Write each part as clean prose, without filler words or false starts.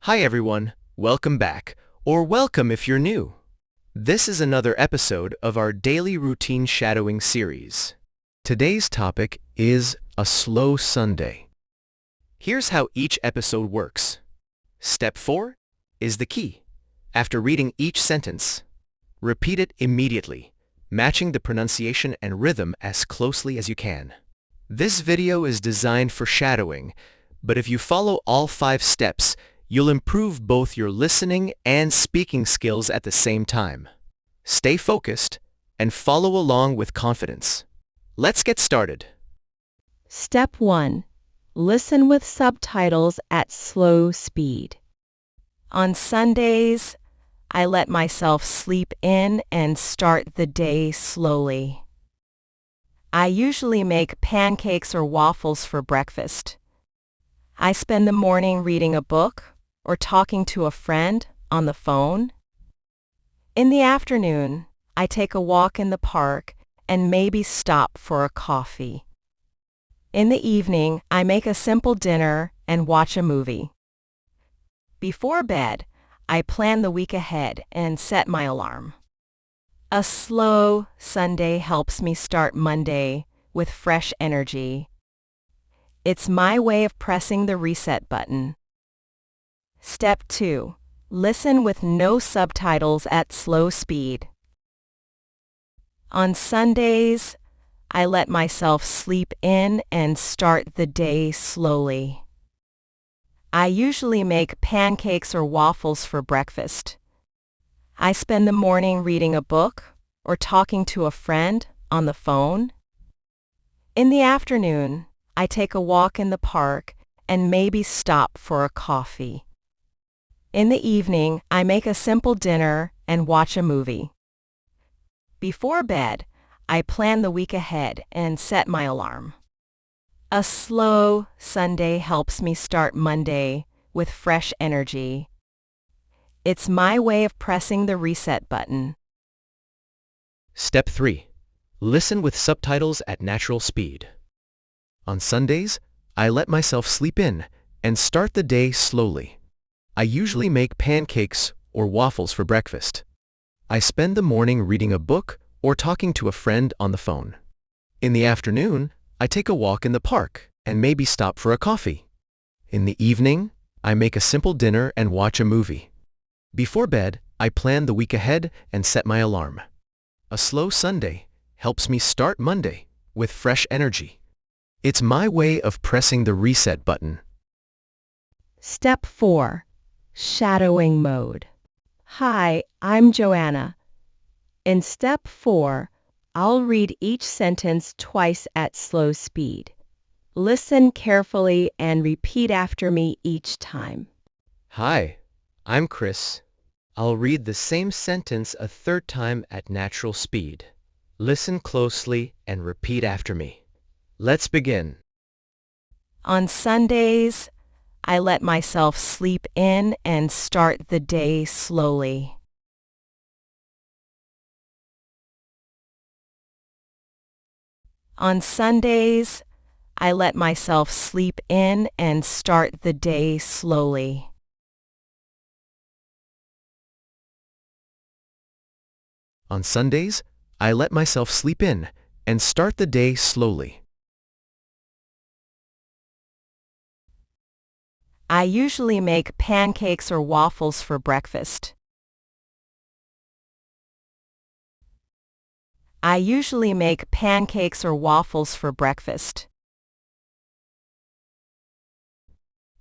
Hi everyone, welcome back, or welcome if you're new. This is another episode of our daily routine shadowing series. Today's topic is a slow Sunday. Here's how each episode works. Step 4 is the key. After reading each sentence, repeat it immediately, matching the pronunciation and rhythm as closely as you can. This video is designed for shadowing, but if you follow all 5 steps, you'll improve both your listening and speaking skills at the same time. Stay focused and follow along with confidence. Let's get started. Step 1. Listen with subtitles at slow speed. On Sundays, I let myself sleep in and start the day slowly. I usually make pancakes or waffles for breakfast. I spend the morning reading a book or talking to a friend on the phone. In the afternoon, I take a walk in the park and maybe stop for a coffee. In the evening, I make a simple dinner and watch a movie. Before bed, I plan the week ahead and set my alarm. A slow Sunday helps me start Monday with fresh energy. It's my way of pressing the reset button. Step 2. Listen with no subtitles at slow speed. On Sundays, I let myself sleep in and start the day slowly. I usually make pancakes or waffles for breakfast. I spend the morning reading a book or talking to a friend on the phone. In the afternoon, I take a walk in the park and maybe stop for a coffee. In the evening, I make a simple dinner and watch a movie. Before bed, I plan the week ahead and set my alarm. A slow Sunday helps me start Monday with fresh energy. It's my way of pressing the reset button. Step 3. Listen with subtitles at natural speed. On Sundays, I let myself sleep in and start the day slowly. I usually make pancakes or waffles for breakfast. I spend the morning reading a book or talking to a friend on the phone. In the afternoon, I take a walk in the park and maybe stop for a coffee. In the evening, I make a simple dinner and watch a movie. Before bed, I plan the week ahead and set my alarm. A slow Sunday helps me start Monday with fresh energy. It's my way of pressing the reset button. Step 4. Shadowing mode. Hi, I'm Joanna. In Step 4, I'll read each sentence twice at slow speed. Listen carefully and repeat after me each time. Hi, I'm Chris. I'll read the same sentence a third time at natural speed. Listen closely and repeat after me. Let's begin. On Sundays, I let myself sleep in and start the day slowly. On Sundays, I let myself sleep in and start the day slowly. On Sundays, I let myself sleep in and start the day slowly. I usually make pancakes or waffles for breakfast. I usually make pancakes or waffles for breakfast.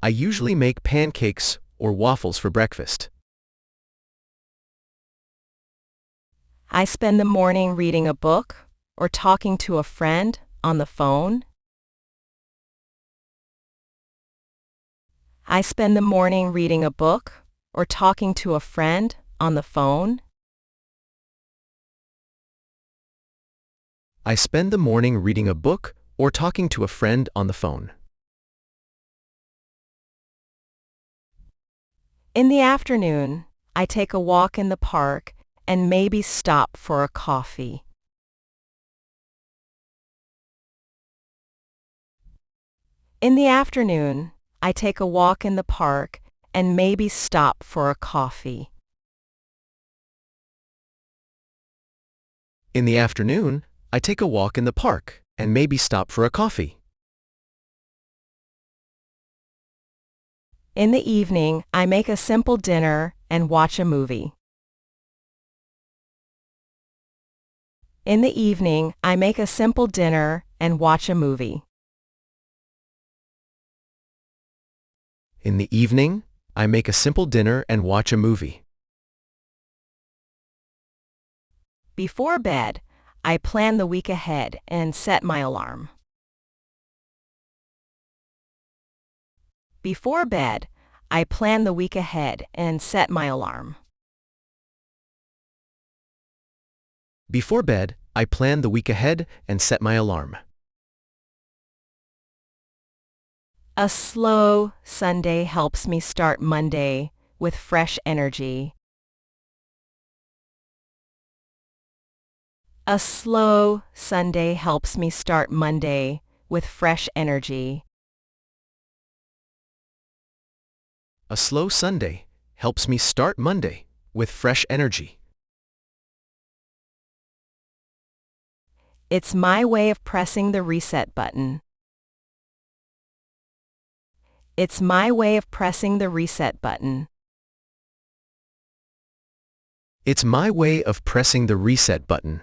I usually make pancakes or waffles for breakfast. I spend the morning reading a book or talking to a friend on the phone. I spend the morning reading a book or talking to a friend on the phone. I spend the morning reading a book or talking to a friend on the phone. In the afternoon, I take a walk in the park and maybe stop for a coffee. In the afternoon, I take a walk in the park and maybe stop for a coffee. In the afternoon, I take a walk in the park and maybe stop for a coffee. In the evening, I make a simple dinner and watch a movie. In the evening, I make a simple dinner and watch a movie. In the evening, I make a simple dinner and watch a movie. Before bed, I plan the week ahead and set my alarm. Before bed, I plan the week ahead and set my alarm. Before bed, I plan the week ahead and set my alarm. A slow Sunday helps me start Monday with fresh energy. A slow Sunday helps me start Monday with fresh energy. A slow Sunday helps me start Monday with fresh energy. It's my way of pressing the reset button. It's my way of pressing the reset button. It's my way of pressing the reset button.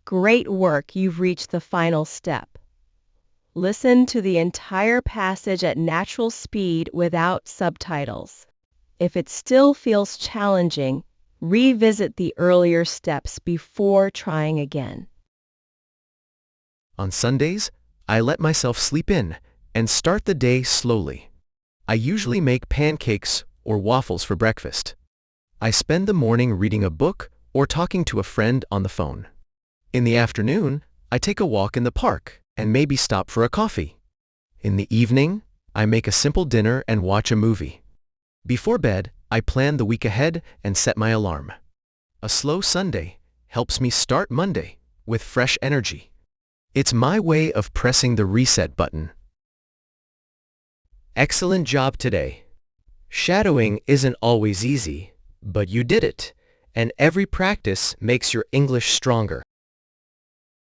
Great work, you've reached the final step. Listen to the entire passage at natural speed without subtitles. If it still feels challenging, revisit the earlier steps before trying again. On Sundays, I let myself sleep in and start the day slowly. I usually make pancakes or waffles for breakfast. I spend the morning reading a book or talking to a friend on the phone. In the afternoon, I take a walk in the park and maybe stop for a coffee. In the evening, I make a simple dinner and watch a movie. Before bed, I plan the week ahead and set my alarm. A slow Sunday helps me start Monday with fresh energy. It's my way of pressing the reset button. Excellent job today. Shadowing isn't always easy, but you did it, and every practice makes your English stronger.